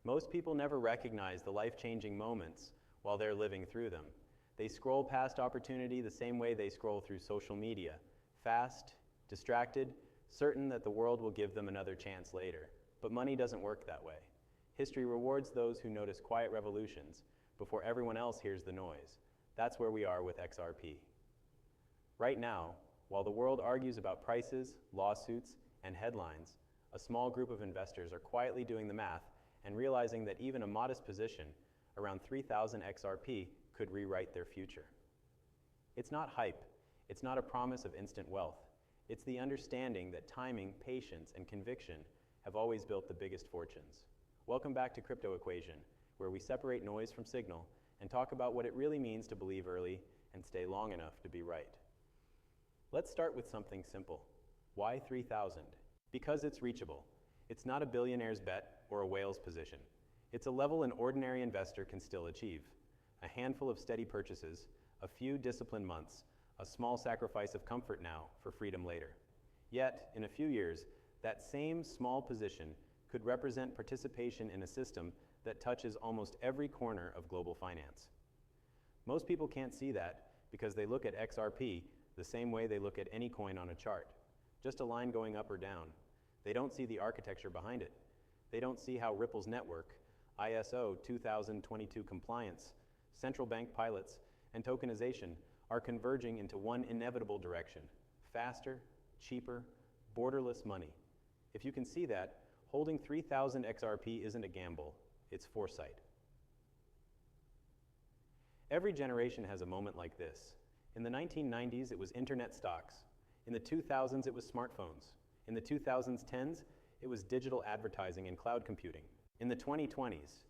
Most people never recognize the life-changing moments while they're living through them. They scroll past opportunity the same way they scroll through social media, fast, distracted, certain that the world will give them another chance later. But money doesn't work that way. History rewards those who notice quiet revolutions before everyone else hears the noise. That's where we are with XRP. Right now, while the world argues about prices, lawsuits, and headlines, a small group of investors are quietly doing the math and realizing that even a modest position, around 3,000 XRP, could rewrite their future. It's not hype. It's not a promise of instant wealth. It's the understanding that timing, patience, and conviction have always built the biggest fortunes. Welcome back to Crypto Equation, where we separate noise from signal and talk about what it really means to believe early and stay long enough to be right. Let's start with something simple. Why 3,000? Because it's reachable. It's not a billionaire's bet or a whale's position. It's a level an ordinary investor can still achieve. A handful of steady purchases, a few disciplined months, a small sacrifice of comfort now for freedom later. Yet, in a few years, that same small position could represent participation in a system that touches almost every corner of global finance. Most people can't see that because they look at XRP the same way they look at any coin on a chart, just a line going up or down. They don't see the architecture behind it. They don't see how Ripple's network, ISO 2022 compliance, central bank pilots, and tokenization are converging into one inevitable direction: faster, cheaper, borderless money. If you can see that, holding 3,000 XRP isn't a gamble, it's foresight. Every generation has a moment like this. In the 1990s, it was internet stocks. In the 2000s, it was smartphones. In the 2010s, it was digital advertising and cloud computing. In the 2020s,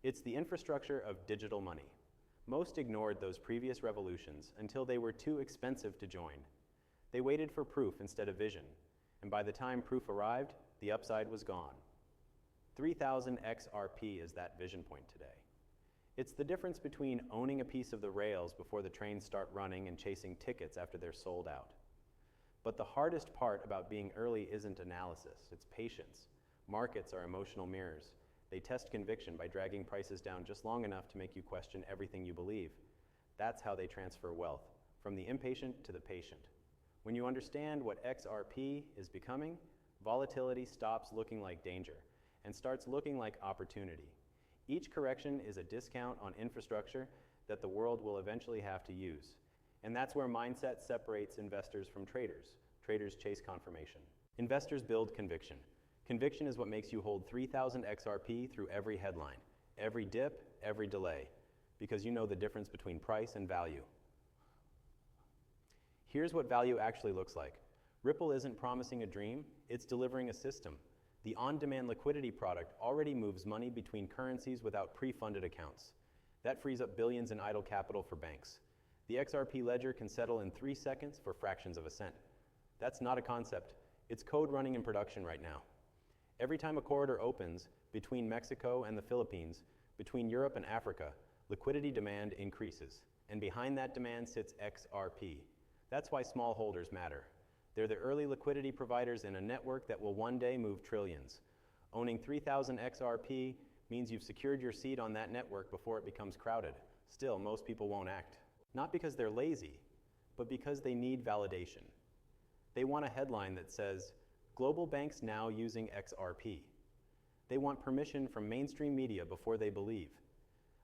it's the infrastructure of digital money. Most ignored those previous revolutions until they were too expensive to join. They waited for proof instead of vision, and by the time proof arrived, the upside was gone. 3,000 XRP is that vision point today. It's the difference between owning a piece of the rails before the trains start running and chasing tickets after they're sold out. But the hardest part about being early isn't analysis, it's patience. Markets are emotional mirrors. They test conviction by dragging prices down just long enough to make you question everything you believe. That's how they transfer wealth, from the impatient to the patient. When you understand what XRP is becoming, volatility stops looking like danger and starts looking like opportunity. Each correction is a discount on infrastructure that the world will eventually have to use. And that's where mindset separates investors from traders. Traders chase confirmation. Investors build conviction. Conviction is what makes you hold 3,000 XRP through every headline, every dip, every delay, because you know the difference between price and value. Here's what value actually looks like. Ripple isn't promising a dream, it's delivering a system. The on-demand liquidity product already moves money between currencies without pre-funded accounts. That frees up billions in idle capital for banks. The XRP ledger can settle in 3 seconds for fractions of a cent. That's not a concept. It's code running in production right now. Every time a corridor opens between Mexico and the Philippines, between Europe and Africa, liquidity demand increases. And behind that demand sits XRP. That's why small holders matter. They're the early liquidity providers in a network that will one day move trillions. Owning 3,000 XRP means you've secured your seat on that network before it becomes crowded. Still, most people won't act. Not because they're lazy, but because they need validation. They want a headline that says, "Global banks now using XRP." They want permission from mainstream media before they believe.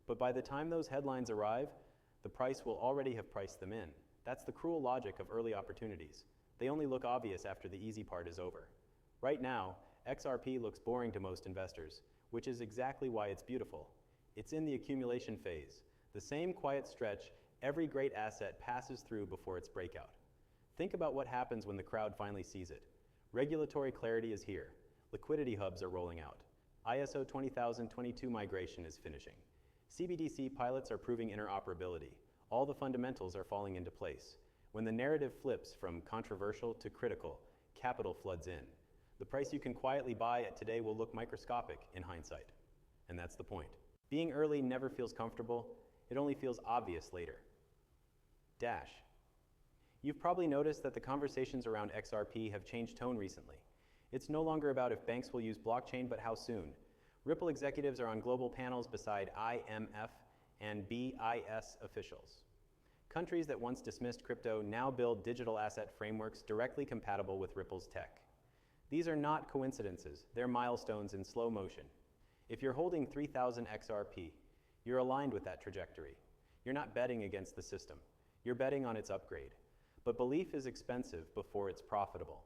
But by the time those headlines arrive, the price will already have priced them in. That's the cruel logic of early opportunities. They only look obvious after the easy part is over. Right now, XRP looks boring to most investors, which is exactly why it's beautiful. It's in the accumulation phase, the same quiet stretch every great asset passes through before its breakout. Think about what happens when the crowd finally sees it. Regulatory clarity is here. Liquidity hubs are rolling out. ISO 20022 migration is finishing. CBDC pilots are proving interoperability. All the fundamentals are falling into place. When the narrative flips from controversial to critical, capital floods in. The price you can quietly buy at today will look microscopic in hindsight. And that's the point. Being early never feels comfortable. It only feels obvious later. Dash. You've probably noticed that the conversations around XRP have changed tone recently. It's no longer about if banks will use blockchain, but how soon. Ripple executives are on global panels beside IMF and BIS officials. Countries that once dismissed crypto now build digital asset frameworks directly compatible with Ripple's tech. These are not coincidences, they're milestones in slow motion. If you're holding 3,000 XRP, you're aligned with that trajectory. You're not betting against the system, you're betting on its upgrade. But belief is expensive before it's profitable.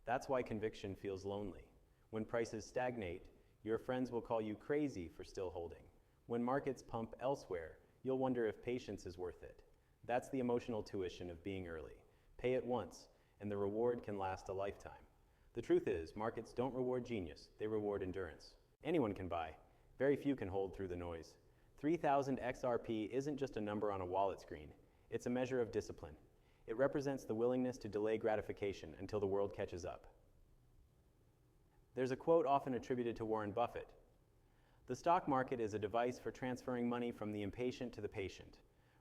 That's why conviction feels lonely. When prices stagnate, your friends will call you crazy for still holding. When markets pump elsewhere, you'll wonder if patience is worth it. That's the emotional tuition of being early. Pay it once, and the reward can last a lifetime. The truth is, markets don't reward genius, they reward endurance. Anyone can buy. Very few can hold through the noise. 3,000 XRP isn't just a number on a wallet screen. It's a measure of discipline. It represents the willingness to delay gratification until the world catches up. There's a quote often attributed to Warren Buffett. The stock market is a device for transferring money from the impatient to the patient.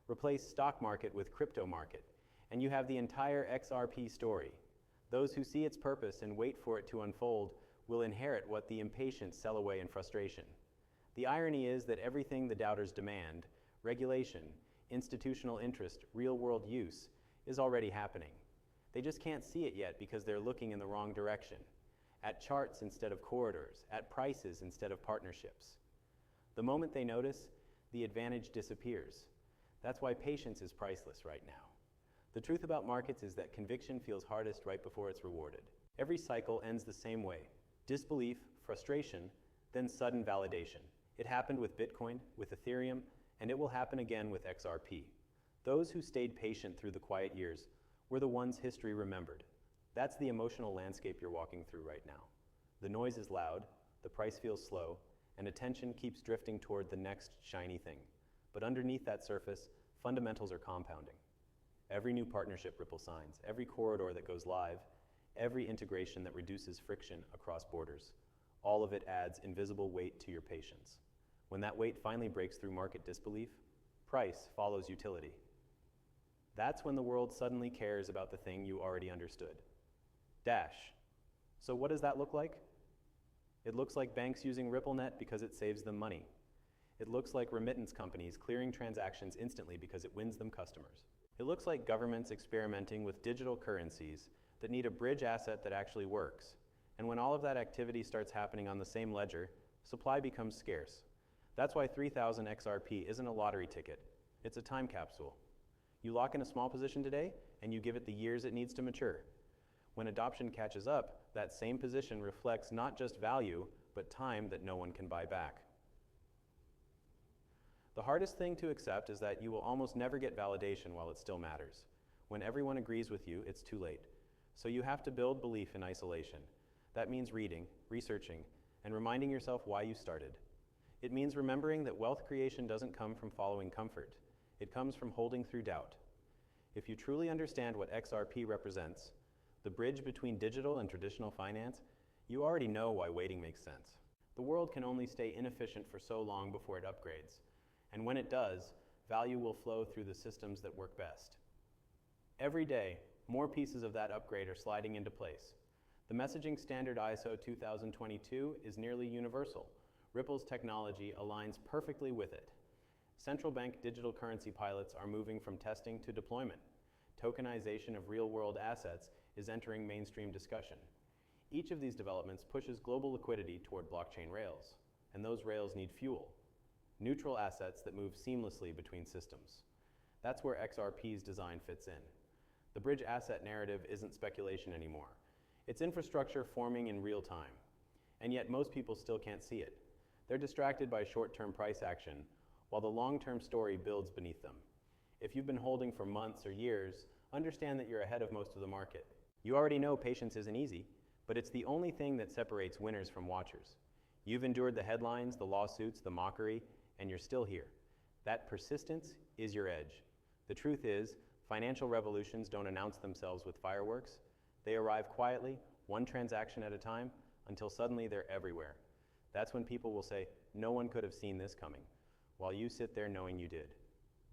Replace stock market with crypto market, and you have the entire XRP story. Those who see its purpose and wait for it to unfold will inherit what the impatient sell away in frustration. The irony is that everything the doubters demand, regulation, institutional interest, real-world use, is already happening. They just can't see it yet because they're looking in the wrong direction, at charts instead of corridors, at prices instead of partnerships. The moment they notice, the advantage disappears. That's why patience is priceless right now. The truth about markets is that conviction feels hardest right before it's rewarded. Every cycle ends the same way. Disbelief, frustration, then sudden validation. It happened with Bitcoin, with Ethereum, and it will happen again with XRP. Those who stayed patient through the quiet years were the ones history remembered. That's the emotional landscape you're walking through right now. The noise is loud, the price feels slow, and attention keeps drifting toward the next shiny thing. But underneath that surface, fundamentals are compounding. Every new partnership Ripple signs, every corridor that goes live, every integration that reduces friction across borders, all of it adds invisible weight to your patience. When that weight finally breaks through market disbelief, price follows utility. That's when the world suddenly cares about the thing you already understood. Dash. So what does that look like? It looks like banks using RippleNet because it saves them money. It looks like remittance companies clearing transactions instantly because it wins them customers. It looks like governments experimenting with digital currencies that need a bridge asset that actually works. And when all of that activity starts happening on the same ledger, supply becomes scarce. That's why 3,000 XRP isn't a lottery ticket. It's a time capsule. You lock in a small position today, and you give it the years it needs to mature. When adoption catches up, that same position reflects not just value, but time that no one can buy back. The hardest thing to accept is that you will almost never get validation while it still matters. When everyone agrees with you, it's too late. So you have to build belief in isolation. That means reading, researching, and reminding yourself why you started. It means remembering that wealth creation doesn't come from following comfort. It comes from holding through doubt. If you truly understand what XRP represents, the bridge between digital and traditional finance, you already know why waiting makes sense. The world can only stay inefficient for so long before it upgrades. And when it does, value will flow through the systems that work best. Every day, more pieces of that upgrade are sliding into place. The messaging standard ISO 2022 is nearly universal. Ripple's technology aligns perfectly with it. Central bank digital currency pilots are moving from testing to deployment. Tokenization of real-world assets is entering mainstream discussion. Each of these developments pushes global liquidity toward blockchain rails, and those rails need fuel. Neutral assets that move seamlessly between systems. That's where XRP's design fits in. The bridge asset narrative isn't speculation anymore. It's infrastructure forming in real time. And yet most people still can't see it. They're distracted by short-term price action, while the long-term story builds beneath them. If you've been holding for months or years, understand that you're ahead of most of the market. You already know patience isn't easy, but it's the only thing that separates winners from watchers. You've endured the headlines, the lawsuits, the mockery, and you're still here. That persistence is your edge. The truth is, financial revolutions don't announce themselves with fireworks. They arrive quietly, one transaction at a time, until suddenly they're everywhere. That's when people will say, no one could have seen this coming, while you sit there knowing you did.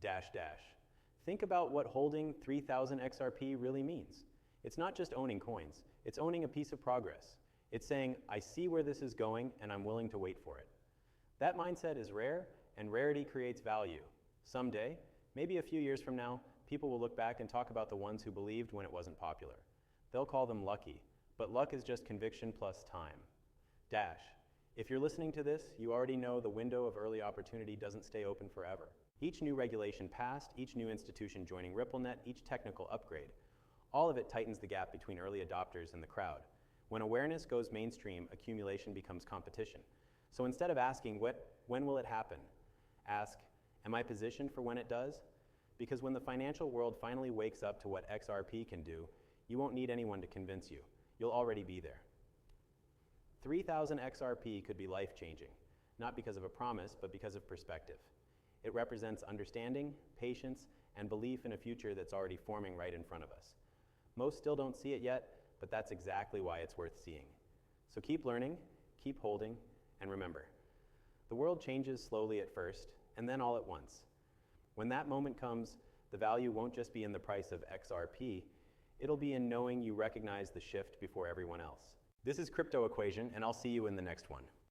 Dash, dash. Think about what holding 3,000 XRP really means. It's not just owning coins, it's owning a piece of progress. It's saying, I see where this is going and I'm willing to wait for it. That mindset is rare, and rarity creates value. Someday, maybe a few years from now, people will look back and talk about the ones who believed when it wasn't popular. They'll call them lucky, but luck is just conviction plus time. Dash. If you're listening to this, you already know the window of early opportunity doesn't stay open forever. Each new regulation passed, each new institution joining RippleNet, each technical upgrade, all of it tightens the gap between early adopters and the crowd. When awareness goes mainstream, accumulation becomes competition. So instead of asking, when will it happen? Ask, am I positioned for when it does? Because when the financial world finally wakes up to what XRP can do, you won't need anyone to convince you. You'll already be there. 3,000 XRP could be life-changing, not because of a promise, but because of perspective. It represents understanding, patience, and belief in a future that's already forming right in front of us. Most still don't see it yet, but that's exactly why it's worth seeing. So keep learning, keep holding, and remember, the world changes slowly at first, and then all at once. When that moment comes, the value won't just be in the price of XRP, it'll be in knowing you recognize the shift before everyone else. This is Crypto Equation, and I'll see you in the next one.